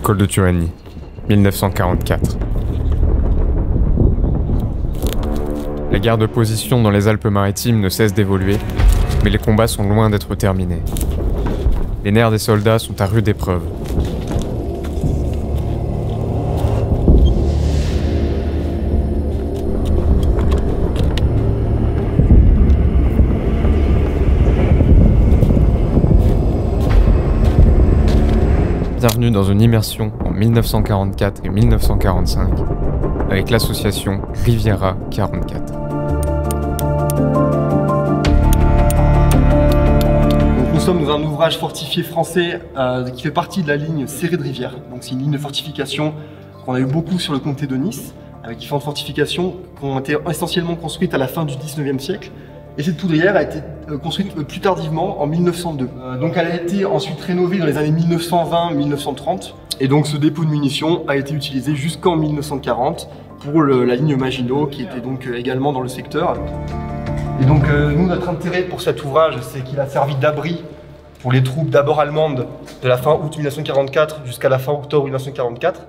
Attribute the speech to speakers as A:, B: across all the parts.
A: col de Turigny, 1944. La guerre de position dans les Alpes-Maritimes ne cesse d'évoluer, mais les combats sont loin d'être terminés. Les nerfs des soldats sont à rude épreuve. Bienvenue dans une immersion en 1944 et 1945 avec l'association Riviera 44.
B: Nous sommes dans un ouvrage fortifié français qui fait partie de la ligne Serrée de Rivière. Donc c'est une ligne de fortification qu'on a eu beaucoup sur le comté de Nice, avec différentes fortifications qui ont été essentiellement construites à la fin du 19e siècle. Et cette poudrière a été construite plus tardivement, en 1902. Donc elle a été ensuite rénovée dans les années 1920-1930. Et donc ce dépôt de munitions a été utilisé jusqu'en 1940 pour la ligne Maginot, qui était donc également dans le secteur. Et donc nous, notre intérêt pour cet ouvrage, c'est qu'il a servi d'abri pour les troupes d'abord allemandes de la fin août 1944 jusqu'à la fin octobre 1944.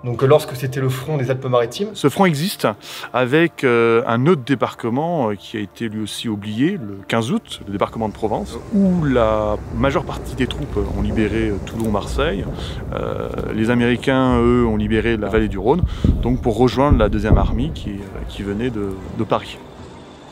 B: Donc lorsque c'était le front des Alpes-Maritimes.
C: Ce front existe avec un autre débarquement qui a été lui aussi oublié, le 15 août, le débarquement de Provence, où la majeure partie des troupes ont libéré Toulon-Marseille. Les Américains, eux, ont libéré la vallée du Rhône, donc pour rejoindre la deuxième armée qui venait de Paris.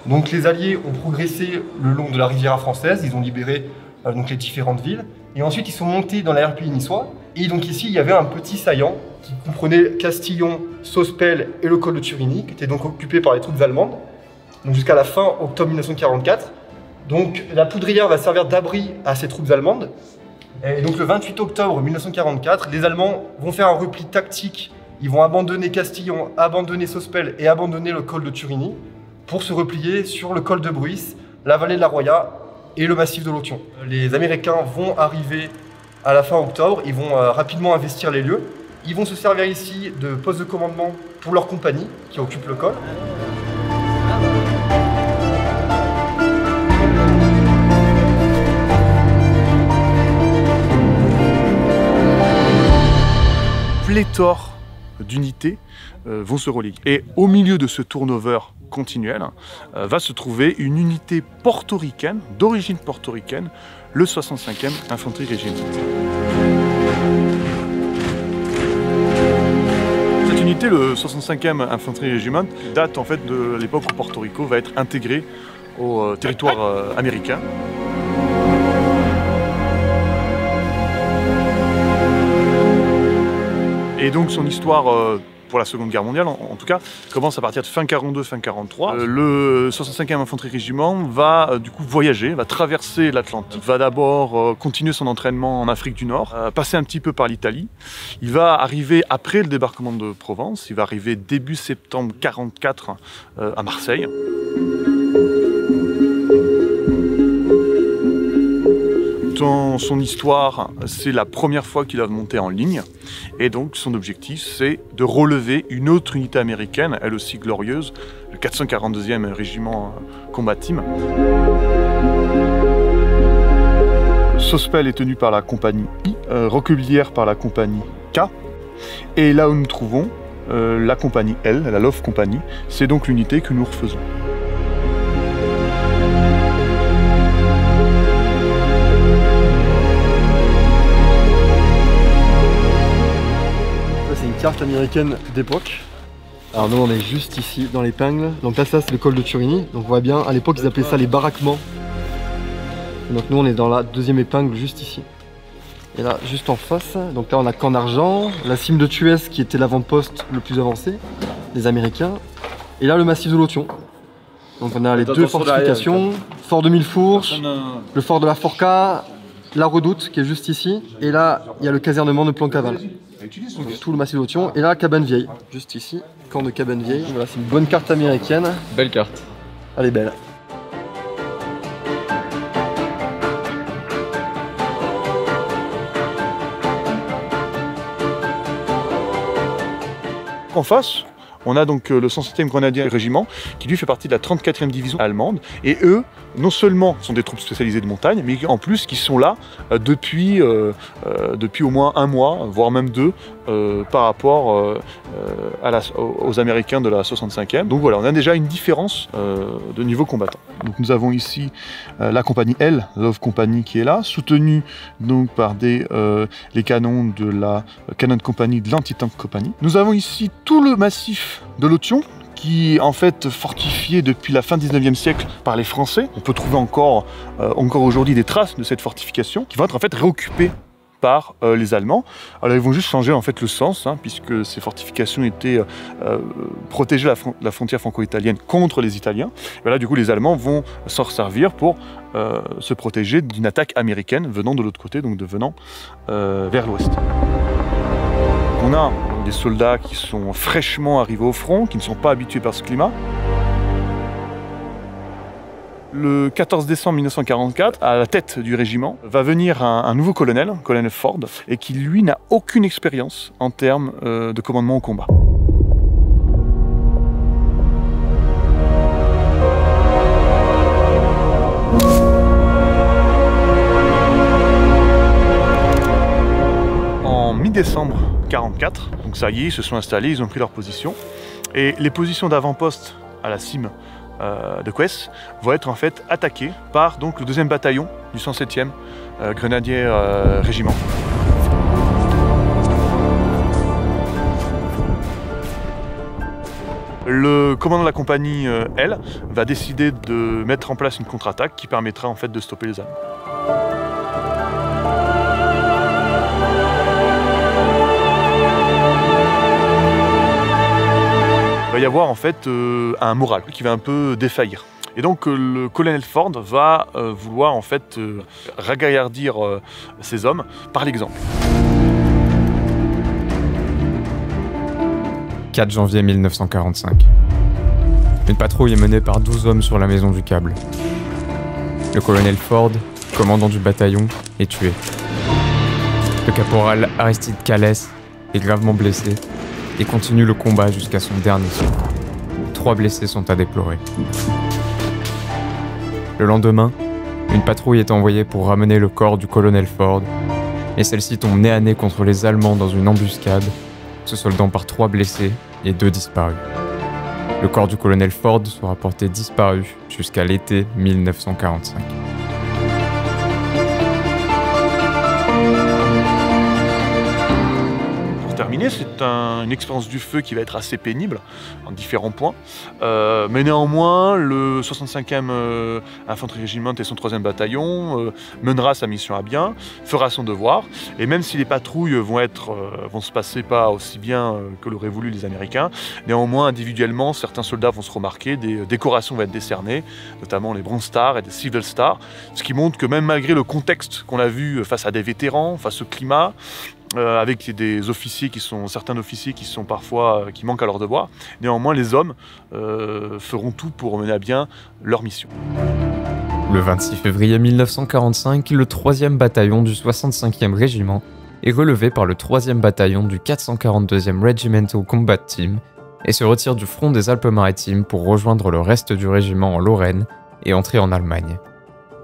B: Donc les Alliés ont progressé le long de la Riviera française, ils ont libéré donc les différentes villes, et ensuite ils sont montés dans la RPI niçois, et donc ici il y avait un petit saillant qui comprenait Castillon, Sospel et le col de Turigny, qui était donc occupé par les troupes allemandes, donc jusqu'à la fin octobre 1944. Donc la poudrière va servir d'abri à ces troupes allemandes, et donc le 28 octobre 1944, les Allemands vont faire un repli tactique, ils vont abandonner Castillon, abandonner Sospel et abandonner le col de Turigny, pour se replier sur le col de Bruys, la vallée de la Roya et le massif de l'Authion. Les Américains vont arriver à la fin octobre, ils vont rapidement investir les lieux. Ils vont se servir ici de poste de commandement pour leur compagnie qui occupe le col.
C: Pléthore d'unités vont se relier. Et au milieu de ce turnover continuel va se trouver une unité portoricaine, d'origine portoricaine, le 65e Infanterie Régiment. Cette unité, le 65e Infanterie Régiment, date en fait de l'époque où Porto Rico va être intégré au territoire américain. Et donc son histoire pour la Seconde Guerre mondiale, en tout cas, commence à partir de fin 42, fin 43. Le 65e Infanterie Régiment va du coup voyager, va traverser l'Atlantique, va d'abord continuer son entraînement en Afrique du Nord, passer un petit peu par l'Italie. Il va arriver après le débarquement de Provence, il va arriver début septembre 44 à Marseille. Dans son histoire, c'est la première fois qu'il va monter en ligne, et donc son objectif c'est de relever une autre unité américaine, elle aussi glorieuse, le 442e régiment combattim. Sospel est tenu par la compagnie I, Roquebillière par la compagnie K, et là où nous trouvons la compagnie L, la Love Company, c'est donc l'unité que nous refaisons.
B: C'est une carte américaine d'époque. Alors nous on est juste ici dans l'épingle. Donc là ça c'est le col de Turigny. Donc on voit bien, à l'époque ils appelaient ça les baraquements. Donc nous on est dans la deuxième épingle juste ici. Et là juste en face, donc là on a Camp d'Argent, la cime de Thuès qui était l'avant-poste le plus avancé des Américains. Et là le massif de l'Authion. Donc on a les deux fortifications, fort de Millefourches, le fort de la Forca, la Redoute qui est juste ici. Et là il y a le casernement de Plancaval. Donc, tout le massif de l'Authion. Et là, Cabane Vieille, juste ici, camp de Cabane Vieille. Voilà, c'est une bonne carte américaine.
A: Belle carte.
B: Elle est belle.
C: En face, On a donc le 107e Grenadier Régiment qui lui fait partie de la 34e division allemande. Et eux, non seulement sont des troupes spécialisées de montagne, mais en plus qui sont là depuis au moins un mois, voire même 2, par rapport aux Américains de la 65e. Donc voilà, on a déjà une différence de niveau combattant. Donc nous avons ici la compagnie L, Love Company, qui est là, soutenue donc par les canons de la Cannon Company de l'Anti-Tank Company. Nous avons ici tout le massif de l'Othion, qui est en fait fortifié depuis la fin du 19e siècle par les Français. On peut trouver encore aujourd'hui des traces de cette fortification, qui vont être en fait réoccupées par les Allemands. Alors ils vont juste changer en fait le sens, puisque ces fortifications étaient protéger la frontière franco-italienne contre les Italiens. Et là du coup les Allemands vont s'en servir pour se protéger d'une attaque américaine venant de l'autre côté, donc venant vers l'ouest. On a des soldats qui sont fraîchement arrivés au front, qui ne sont pas habitués par ce climat. Le 14 décembre 1944, à la tête du régiment, va venir un nouveau colonel, colonel Ford, et qui lui n'a aucune expérience en termes de commandement au combat. En mi-décembre 1944, donc ça y est, ils se sont installés, ils ont pris leur position, et les positions d'avant-poste à la cime de Quess vont être en fait attaqués par donc, le 2e bataillon du 107e Grenadier Régiment. Le commandant de la compagnie L va décider de mettre en place une contre-attaque qui permettra en fait de stopper les Allemands. Il va y avoir en fait un moral qui va un peu défaillir. Et donc le colonel Ford va vouloir en fait ragaillardir ses hommes par l'exemple.
A: 4 janvier 1945. Une patrouille est menée par 12 hommes sur la maison du câble. Le colonel Ford, commandant du bataillon, est tué. Le caporal Aristide Calès est gravement blessé et continue le combat jusqu'à son dernier souffle. 3 blessés sont à déplorer. Le lendemain, une patrouille est envoyée pour ramener le corps du colonel Ford, et celle-ci tombe nez à nez contre les Allemands dans une embuscade, se soldant par 3 blessés et 2 disparus. Le corps du colonel Ford sera porté disparu jusqu'à l'été 1945.
C: Terminé, c'est une expérience du feu qui va être assez pénible en différents points, mais néanmoins le 65e Infanterie Régiment et son 3e bataillon mènera sa mission à bien, fera son devoir, et même si les patrouilles vont se passer pas aussi bien que l'auraient voulu les Américains, néanmoins individuellement certains soldats vont se remarquer, des décorations vont être décernées, notamment les Bronze Stars et des Silver Stars, ce qui montre que même malgré le contexte qu'on a vu face à des vétérans, face au climat, avec des officiers certains officiers qui sont parfois qui manquent à leur devoir. Néanmoins, les hommes feront tout pour mener à bien leur mission.
A: Le 26 février 1945, le 3e bataillon du 65e régiment est relevé par le 3e bataillon du 442e Regimental Combat Team et se retire du front des Alpes-Maritimes pour rejoindre le reste du régiment en Lorraine et entrer en Allemagne.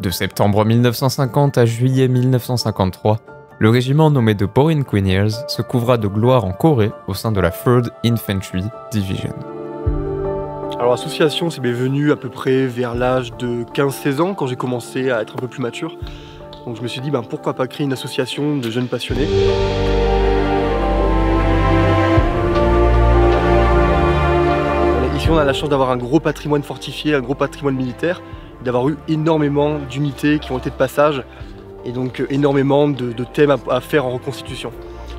A: De septembre 1950 à juillet 1953, le régiment nommé de Bohrinquiniers se couvra de gloire en Corée au sein de la 3rd Infantry Division.
B: Alors l'association c'est venu à peu près vers l'âge de 15-16 ans quand j'ai commencé à être un peu plus mature. Donc je me suis dit pourquoi pas créer une association de jeunes passionnés. Ici on a la chance d'avoir un gros patrimoine fortifié, un gros patrimoine militaire, d'avoir eu énormément d'unités qui ont été de passage. Et donc énormément de thèmes à faire en reconstitution.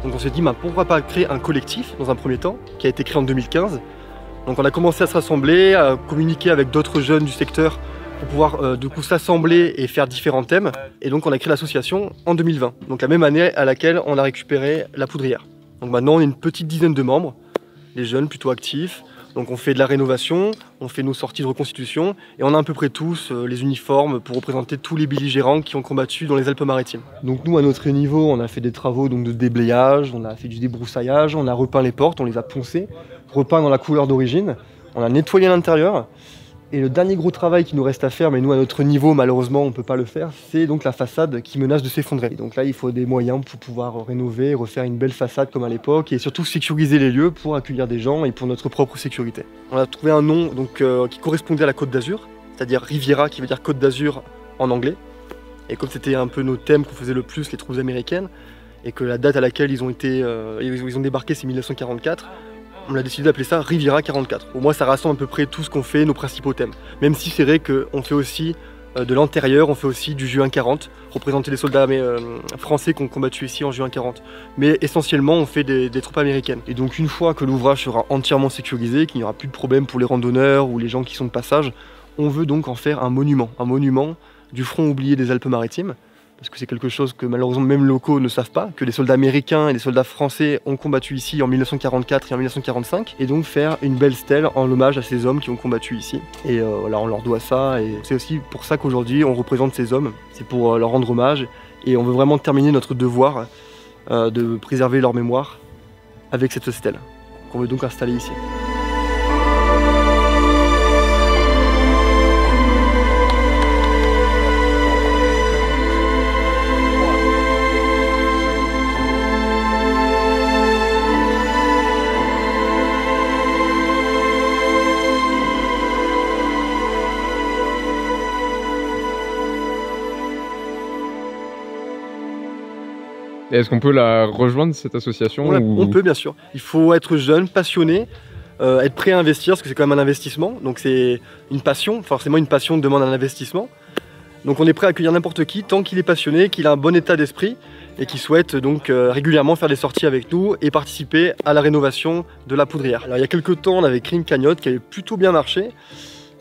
B: Donc on s'est dit pourquoi pas créer un collectif dans un premier temps, qui a été créé en 2015. Donc on a commencé à se rassembler, à communiquer avec d'autres jeunes du secteur pour pouvoir du coup s'assembler et faire différents thèmes. Et donc on a créé l'association en 2020, donc la même année à laquelle on a récupéré la poudrière. Donc maintenant on est une petite dizaine de membres, des jeunes plutôt actifs. Donc on fait de la rénovation, on fait nos sorties de reconstitution et on a à peu près tous les uniformes pour représenter tous les belligérants qui ont combattu dans les Alpes-Maritimes. Donc nous à notre niveau on a fait des travaux donc, de déblayage, on a fait du débroussaillage, on a repeint les portes, on les a poncées, repeint dans la couleur d'origine, on a nettoyé l'intérieur. Et le dernier gros travail qui nous reste à faire, mais nous à notre niveau malheureusement on ne peut pas le faire, c'est donc la façade qui menace de s'effondrer. Donc là il faut des moyens pour pouvoir rénover, refaire une belle façade comme à l'époque et surtout sécuriser les lieux pour accueillir des gens et pour notre propre sécurité. On a trouvé un nom donc, qui correspondait à la Côte d'Azur, c'est-à-dire Riviera qui veut dire Côte d'Azur en anglais. Et comme c'était un peu nos thèmes qu'on faisait le plus, les troupes américaines, et que la date à laquelle ils ont débarqué c'est 1944, on a décidé d'appeler ça Riviera 44. Au moins ça rassemble à peu près tout ce qu'on fait, nos principaux thèmes. Même si c'est vrai qu'on fait aussi de l'antérieur, on fait aussi du juin 40, représenter les soldats français qui ont combattu ici en juin 40. Mais essentiellement on fait des troupes américaines. Et donc une fois que l'ouvrage sera entièrement sécurisé, qu'il n'y aura plus de problème pour les randonneurs ou les gens qui sont de passage, on veut donc en faire un monument du front oublié des Alpes-Maritimes. Parce que c'est quelque chose que malheureusement même locaux ne savent pas, que les soldats américains et les soldats français ont combattu ici en 1944 et en 1945, et donc faire une belle stèle en hommage à ces hommes qui ont combattu ici. Et voilà, on leur doit ça, et c'est aussi pour ça qu'aujourd'hui on représente ces hommes, c'est pour leur rendre hommage, et on veut vraiment terminer notre devoir de préserver leur mémoire avec cette stèle, qu'on veut donc installer ici.
A: Et est-ce qu'on peut la rejoindre, cette association
B: On peut bien sûr. Il faut être jeune, passionné, être prêt à investir, parce que c'est quand même un investissement. Donc c'est une passion, forcément une passion demande un investissement. Donc on est prêt à accueillir n'importe qui, tant qu'il est passionné, qu'il a un bon état d'esprit et qu'il souhaite donc régulièrement faire des sorties avec nous et participer à la rénovation de la poudrière. Alors il y a quelques temps, on avait créé une cagnotte qui avait plutôt bien marché.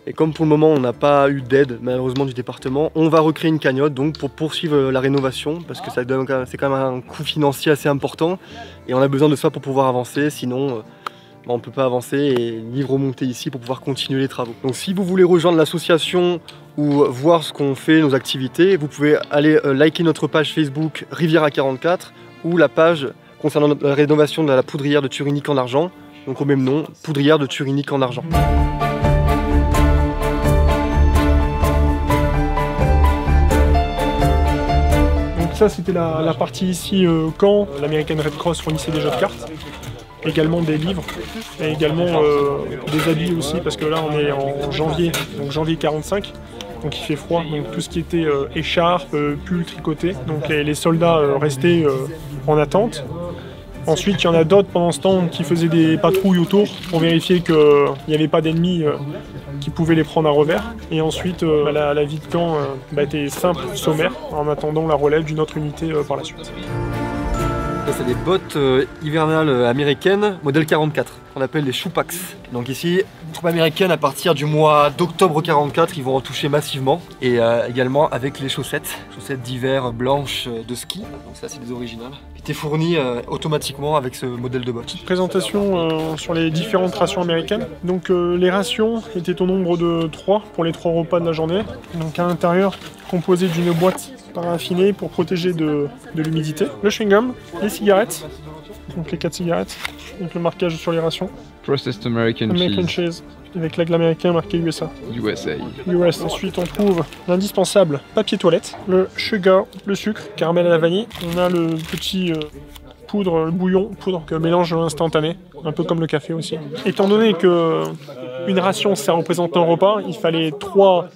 B: Et comme pour le moment on n'a pas eu d'aide malheureusement du département, on va recréer une cagnotte donc pour poursuivre la rénovation parce que c'est quand même un coût financier assez important et on a besoin de ça pour pouvoir avancer, sinon on ne peut pas avancer et ni remonter ici pour pouvoir continuer les travaux. Donc si vous voulez rejoindre l'association ou voir ce qu'on fait, nos activités, vous pouvez aller liker notre page Facebook Riviera 44 ou la page concernant la rénovation de la poudrière de Turinique en argent, donc au même nom, poudrière de Turinique en argent.
D: Ça c'était la partie ici quand l'American Red Cross fournissait des jeux de cartes, également des livres et également des habits aussi parce que là on est en janvier, donc janvier 45, donc il fait froid, donc tout ce qui était écharpe, pull, tricoté, donc les soldats restaient en attente. Ensuite, il y en a d'autres pendant ce temps qui faisaient des patrouilles autour pour vérifier qu'il n'y avait pas d'ennemis qui pouvaient les prendre à revers. Et ensuite, la vie de camp était simple, sommaire, en attendant la relève d'une autre unité par la suite.
B: C'est des bottes hivernales américaines, modèle 44, qu'on appelle les Shoepax. Donc ici, les troupes américaines, à partir du mois d'octobre 44, ils vont en toucher massivement. Et également avec les chaussettes d'hiver blanches de ski. Donc ça, c'est des originales. Qui étaient fournies automatiquement avec ce modèle de bottes.
D: Petite présentation sur les différentes rations américaines. Donc les rations étaient au nombre de 3 pour les 3 repas de la journée. Donc à l'intérieur, composé d'une boîte paraffinée pour protéger de l'humidité. Le chewing-gum, les cigarettes, donc les 4 cigarettes, donc le marquage sur les rations.
A: Processed American cheese.
D: Avec l'aigle américain marqué USA.
A: USA.
D: US. Ensuite, on trouve l'indispensable papier toilette, le sugar, le sucre, caramel à la vanille. On a le petit poudre, le bouillon, poudre que mélange instantané, un peu comme le café aussi. Étant donné que une ration, ça représente un repas, il fallait 3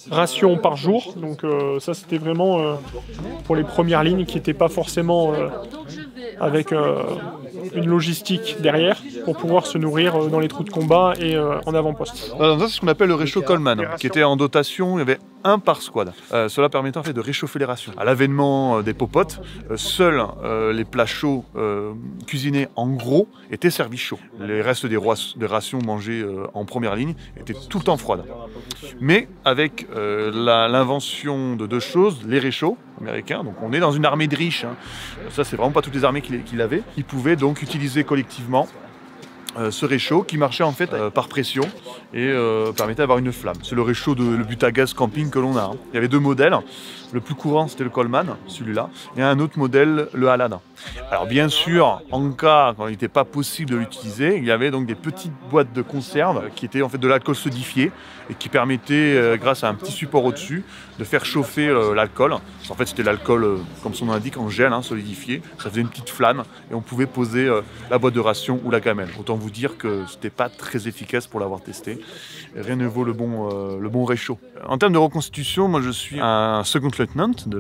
D: rations par jour. Donc ça, c'était vraiment pour les premières lignes qui n'étaient pas forcément avec une logistique derrière pour pouvoir se nourrir dans les trous de combat et en avant-poste.
C: Ça, c'est ce qu'on appelle le réchaud Coleman, qui était en dotation, il y avait 1 par squad. Cela permettait en fait de réchauffer les rations. À l'avènement des popotes, seuls les plats chauds cuisinés en gros étaient servis chauds. Les restes des rations mangées en première ligne étaient tout le temps froides. Mais avec l'invention de 2 choses, les réchauds américains, donc on est dans une armée de riches, hein. Ça c'est vraiment pas toutes les armées qui l'avaient, ils pouvaient donc utiliser collectivement ce réchaud qui marchait en fait par pression et permettait d'avoir une flamme. C'est le réchaud de le but à gaz camping que l'on a. Hein. Il y avait deux modèles. Le plus courant c'était le Coleman, celui-là, et un autre modèle, le Halad. Alors bien sûr, en cas quand il n'était pas possible de l'utiliser, il y avait donc des petites boîtes de conserve qui étaient en fait de l'alcool solidifié et qui permettaient, grâce à un petit support au-dessus, de faire chauffer l'alcool. En fait c'était l'alcool, comme son nom l'indique, en gel, hein, solidifié. Ça faisait une petite flamme et on pouvait poser la boîte de ration ou la gamelle. Autant vous dire que c'était pas très efficace pour l'avoir testé. Rien ne vaut le bon réchaud. En termes de reconstitution, moi je suis un second lieutenant du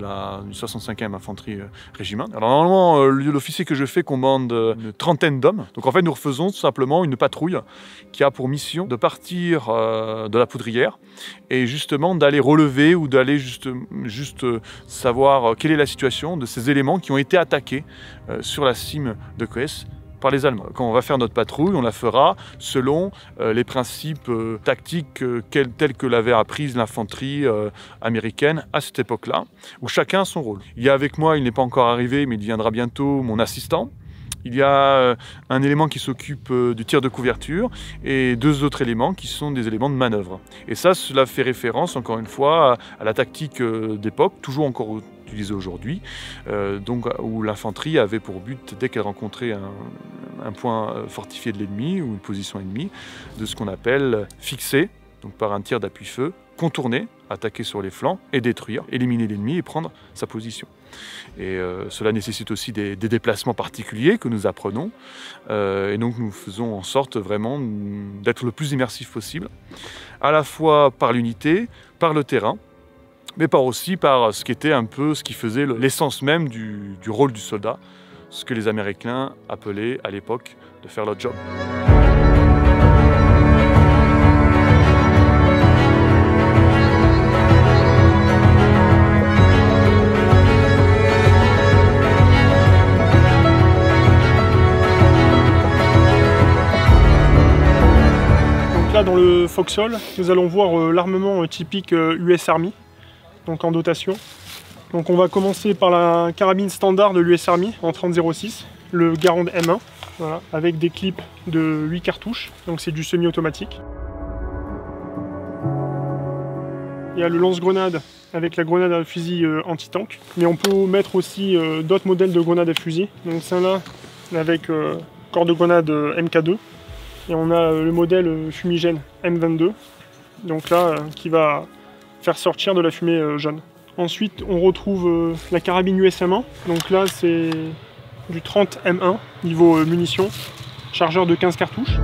C: 65e Infanterie Régiment. Alors normalement, l'officier que je fais commande une trentaine d'hommes. Donc en fait, nous refaisons tout simplement une patrouille qui a pour mission de partir de la poudrière et justement d'aller relever ou d'aller juste savoir quelle est la situation de ces éléments qui ont été attaqués sur la cime de Koes par les Allemands. Quand on va faire notre patrouille, on la fera selon les principes tactiques tels que l'avait appris l'infanterie américaine à cette époque-là, où chacun a son rôle. Il y a avec moi, il n'est pas encore arrivé, mais il viendra bientôt, mon assistant. Il y a un élément qui s'occupe du tir de couverture et deux autres éléments qui sont des éléments de manœuvre. Et ça, cela fait référence, encore une fois, à la tactique d'époque, toujours encore utilisée aujourd'hui, donc où l'infanterie avait pour but, dès qu'elle rencontrait un point fortifié de l'ennemi ou une position ennemie, de ce qu'on appelle fixer, donc par un tir d'appui-feu, contourner, attaquer sur les flancs et détruire, éliminer l'ennemi et prendre sa position. Et cela nécessite aussi des déplacements particuliers que nous apprenons. Et donc nous faisons en sorte vraiment d'être le plus immersif possible, à la fois par l'unité, par le terrain, mais aussi par ce qui était un peu ce qui faisait l'essence même du rôle du soldat, ce que les Américains appelaient à l'époque de faire leur job.
D: Là, dans le Foxhole, nous allons voir l'armement typique US Army, donc en dotation. Donc on va commencer par la carabine standard de l'US Army en 30-06, le Garand M1, voilà, avec des clips de 8 cartouches, donc c'est du semi-automatique. Il y a le lance-grenade avec la grenade à fusil anti-tank, mais on peut mettre aussi d'autres modèles de grenades à fusil. Donc c'est là avec corps de grenade MK2. Et on a le modèle fumigène M22, donc là, qui va faire sortir de la fumée jaune. Ensuite, on retrouve la carabine USM1, donc là, c'est du 30 M1, niveau munitions, chargeur de 15 cartouches.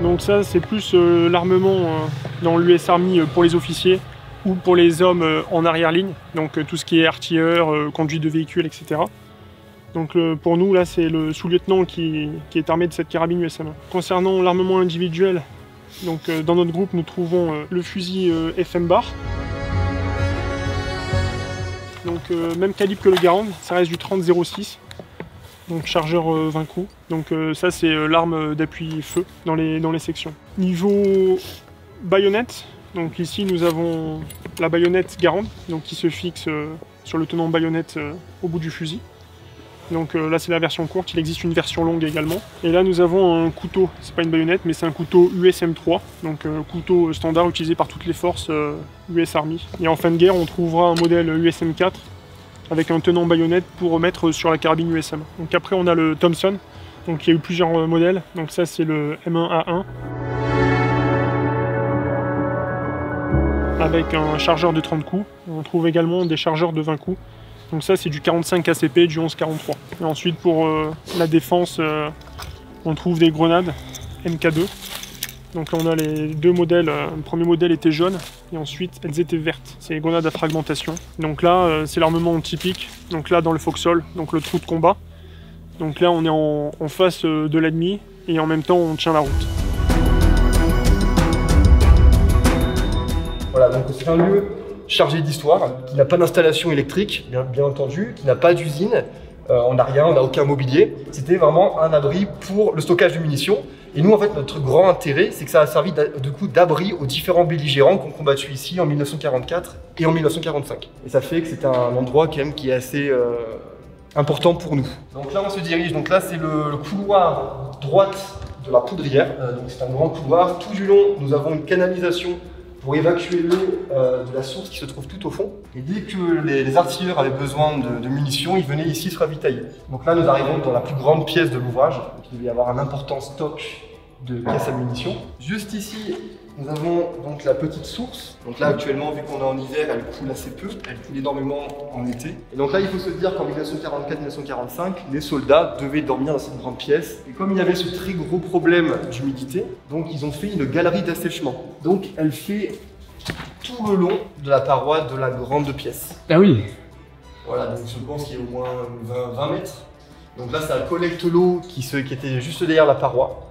D: Donc ça, c'est plus l'armement dans l'US Army pour les officiers ou pour les hommes en arrière-ligne, donc tout ce qui est artilleur, conduite de véhicules, etc. Donc pour nous, là, c'est le sous-lieutenant qui est armé de cette carabine USM1. Concernant l'armement individuel, donc, dans notre groupe, nous trouvons le fusil FM Bar. Donc même calibre que le Garand, ça reste du 30-06, donc chargeur 20 coups. Donc ça, c'est l'arme d'appui feu dans les sections. Niveau baïonnette, donc ici nous avons la baïonnette Garand, donc qui se fixe sur le tenant baïonnette au bout du fusil. Donc là c'est la version courte, il existe une version longue également. Et là nous avons un couteau, c'est pas une baïonnette mais c'est un couteau USM3, donc couteau standard utilisé par toutes les forces US Army. Et en fin de guerre on trouvera un modèle USM4 avec un tenant baïonnette pour mettre sur la carabine USM. Donc après on a le Thompson, donc il y a eu plusieurs modèles, donc ça c'est le M1A1. Avec un chargeur de 30 coups, on trouve également des chargeurs de 20 coups. Donc ça c'est du 45 ACP, du 11-43. Et ensuite pour la défense, on trouve des grenades MK2. Donc là on a les deux modèles, le premier modèle était jaune et ensuite elles étaient vertes. C'est les grenades à fragmentation. Donc là c'est l'armement typique, donc là dans le Foxhole, donc le trou de combat. Donc là on est en face de l'ennemi et en même temps on tient la route.
B: Voilà, donc c'est un lieu chargé d'histoire, qui n'a pas d'installation électrique, bien entendu, qui n'a pas d'usine, on n'a rien, on n'a aucun mobilier. C'était vraiment un abri pour le stockage de munitions. Et nous, en fait, notre grand intérêt, c'est que ça a servi d'abri aux différents belligérants qui ont combattu ici en 1944 et en 1945. Et ça fait que c'est un endroit quand même qui est important pour nous. Donc là on se dirige, donc là c'est le couloir droite de la poudrière, donc c'est un grand couloir. Tout du long nous avons une canalisation pour évacuer l'eau de la source qui se trouve tout au fond. Et dès que les artilleurs avaient besoin de munitions, ils venaient ici se ravitailler. Donc là nous arrivons dans la plus grande pièce de l'ouvrage, il devait y avoir un important stock de pièces à munitions. Juste ici, nous avons donc la petite source. Donc là actuellement, vu qu'on est en hiver, elle coule assez peu, elle coule énormément en été. Et donc là il faut se dire qu'en 1944-1945, les soldats devaient dormir dans cette grande pièce. Et comme il y avait ce très gros problème d'humidité, donc ils ont fait une galerie d'assèchement. Donc elle fait tout le long de la paroi de la grande pièce.
A: Ah oui.
B: Voilà, donc je pense qu'il y a au moins 20 mètres. Donc là ça collecte l'eau qui était juste derrière la paroi.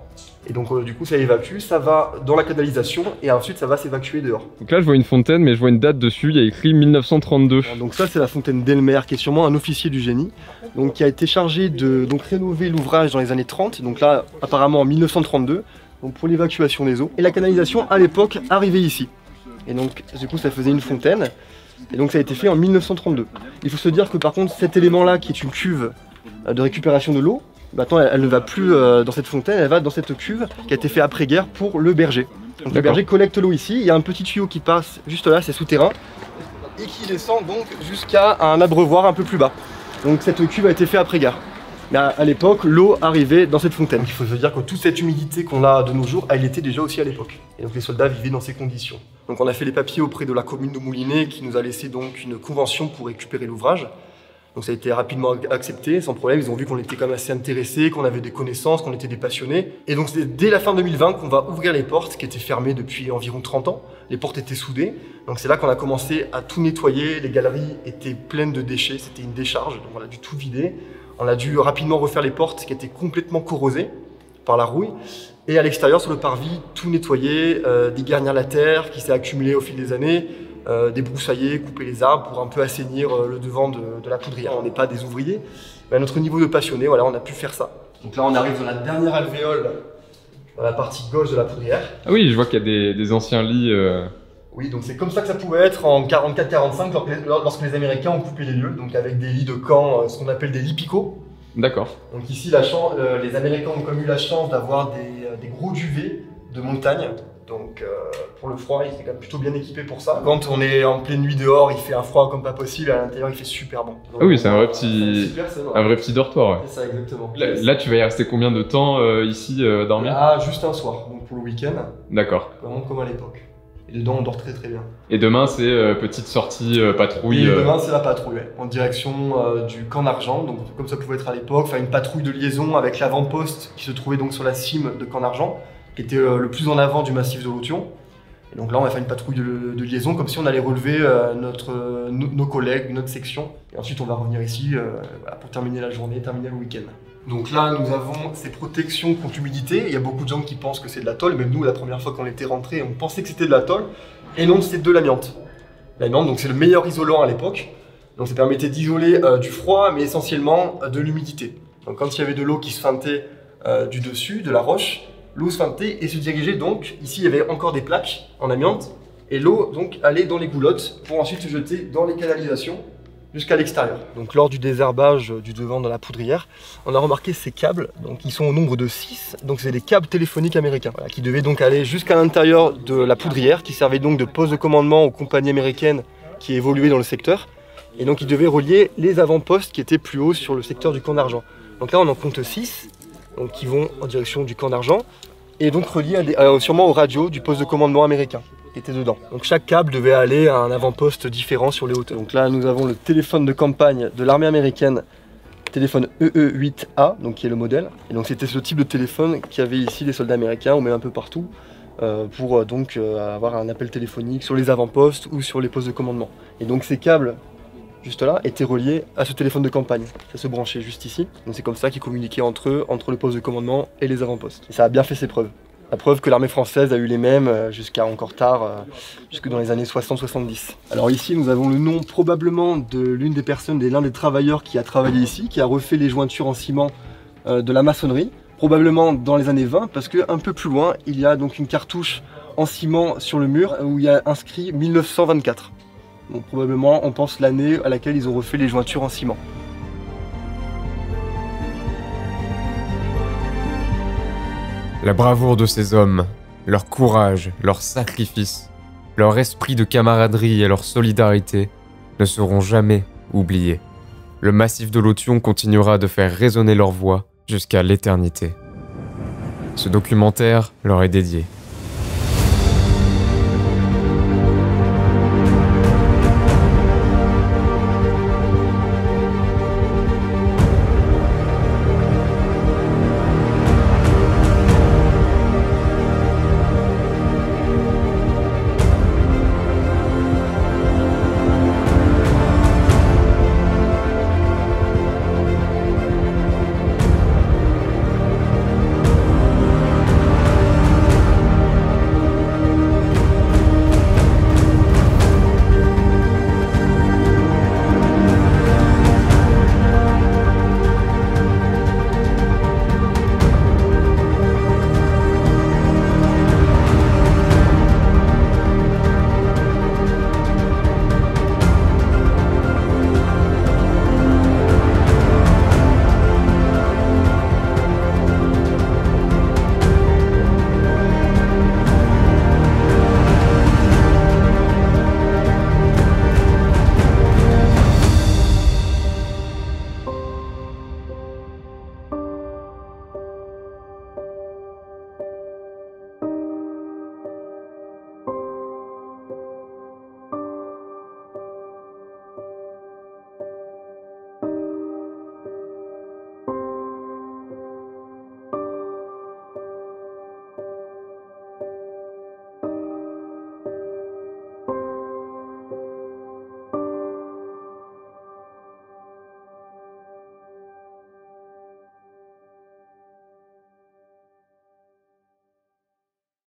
B: Et donc du coup ça évacue, ça va dans la canalisation et ensuite ça va s'évacuer dehors.
A: Donc là je vois une fontaine mais je vois une date dessus, il y a écrit 1932.
B: Donc ça c'est la fontaine d'Elmer qui est sûrement un officier du génie, donc qui a été chargé de rénover l'ouvrage dans les années 30, donc là apparemment en 1932, donc pour l'évacuation des eaux. Et la canalisation à l'époque arrivait ici. Et donc du coup ça faisait une fontaine, et donc ça a été fait en 1932. Il faut se dire que par contre cet élément là qui est une cuve de récupération de l'eau, maintenant elle ne va plus dans cette fontaine, elle va dans cette cuve qui a été faite après-guerre pour le berger. Donc le berger collecte l'eau ici, il y a un petit tuyau qui passe juste là, c'est souterrain, et qui descend donc jusqu'à un abreuvoir un peu plus bas. Donc cette cuve a été faite après-guerre. Mais à l'époque, l'eau arrivait dans cette fontaine. Il faut se dire que toute cette humidité qu'on a de nos jours, elle était déjà aussi à l'époque. Et donc les soldats vivaient dans ces conditions. Donc on a fait les papiers auprès de la commune de Moulinet qui nous a laissé donc une convention pour récupérer l'ouvrage. Donc ça a été rapidement accepté, sans problème, ils ont vu qu'on était quand même assez intéressés, qu'on avait des connaissances, qu'on était des passionnés. Et donc c'est dès la fin 2020 qu'on va ouvrir les portes, qui étaient fermées depuis environ 30 ans. Les portes étaient soudées, donc c'est là qu'on a commencé à tout nettoyer, les galeries étaient pleines de déchets, c'était une décharge, donc on a dû tout vider. On a dû rapidement refaire les portes qui étaient complètement corrosées par la rouille. Et à l'extérieur, sur le parvis, tout nettoyer, dégarnir la terre qui s'est accumulée au fil des années, débroussailler, couper les arbres pour un peu assainir le devant de la poudrière. On n'est pas des ouvriers, mais à notre niveau de passionné, voilà, on a pu faire ça. Donc là, on arrive dans la dernière alvéole, dans la partie gauche de la poudrière.
A: Ah oui, je vois qu'il y a des anciens lits.
B: Oui, donc c'est comme ça que ça pouvait être en 44-45 lorsque les Américains ont coupé les lieux, donc avec des lits de camp, ce qu'on appelle des lits picots.
A: D'accord.
B: Donc ici, les Américains ont comme eu la chance d'avoir des gros duvets de montagne. Donc pour le froid, ils étaient quand même plutôt bien équipés pour ça. Quand on est en pleine nuit dehors, il fait un froid comme pas possible, à l'intérieur il fait super bon. Donc,
A: ah oui, c'est un vrai petit dortoir. Ouais.
B: C'est ça, exactement.
A: Là, tu vas y rester combien de temps ici dormir?
B: Ah, juste un soir, donc pour le week-end.
A: D'accord.
B: Vraiment comme à l'époque. Et dedans on dort très très bien.
A: Et demain c'est petite sortie patrouille.
B: Et demain c'est la patrouille, ouais, en direction du camp d'Argent, donc comme ça pouvait être à l'époque, faire une patrouille de liaison avec l'avant-poste qui se trouvait donc sur la cime de camp d'Argent, qui était le plus en avant du massif de l'Authion. Et donc là on va faire une patrouille de liaison comme si on allait relever nos collègues, notre section. Et ensuite on va revenir ici voilà, pour terminer la journée, terminer le week-end. Donc là nous avons ces protections contre l'humidité. Il y a beaucoup de gens qui pensent que c'est de la tôle, même nous la première fois qu'on était rentrés on pensait que c'était de la tôle. Et non, c'est de l'amiante. L'amiante, donc c'est le meilleur isolant à l'époque. Donc ça permettait d'isoler du froid mais essentiellement de l'humidité. Donc quand il y avait de l'eau qui se feintait du dessus, de la roche, l'eau se feintait et se dirigeait donc, ici il y avait encore des plaques en amiante, et l'eau donc allait dans les goulottes pour ensuite se jeter dans les canalisations jusqu'à l'extérieur. Donc lors du désherbage du devant de la poudrière, on a remarqué ces câbles, donc ils sont au nombre de 6, donc c'est des câbles téléphoniques américains, voilà, qui devaient donc aller jusqu'à l'intérieur de la poudrière, qui servait donc de poste de commandement aux compagnies américaines qui évoluaient dans le secteur, et donc ils devaient relier les avant-postes qui étaient plus haut sur le secteur du camp d'Argent. Donc là on en compte 6, donc qui vont en direction du camp d'Argent, et donc reliés sûrement aux radios du poste de commandement américain qui était dedans. Donc chaque câble devait aller à un avant-poste différent sur les hauteurs. Donc là nous avons le téléphone de campagne de l'armée américaine, téléphone EE8A, donc qui est le modèle. Et donc c'était ce type de téléphone qu'avaient ici les soldats américains, ou même un peu partout, pour donc avoir un appel téléphonique sur les avant-postes ou sur les postes de commandement. Et donc ces câbles juste là, étaient reliés à ce téléphone de campagne. Ça se branchait juste ici. Donc c'est comme ça qu'ils communiquaient entre eux, entre le poste de commandement et les avant-postes. Et ça a bien fait ses preuves. La preuve que l'armée française a eu les mêmes jusqu'à encore tard, jusque dans les années 60-70. Alors ici nous avons le nom probablement de l'une des personnes, l'un des travailleurs qui a travaillé ici, qui a refait les jointures en ciment de la maçonnerie, probablement dans les années 20, parce qu'un peu plus loin, il y a donc une cartouche en ciment sur le mur où il y a inscrit 1924. Donc probablement on pense l'année à laquelle ils ont refait les jointures en ciment.
A: La bravoure de ces hommes, leur courage, leur sacrifice, leur esprit de camaraderie et leur solidarité ne seront jamais oubliés. Le massif de Lotion continuera de faire résonner leur voix jusqu'à l'éternité. Ce documentaire leur est dédié.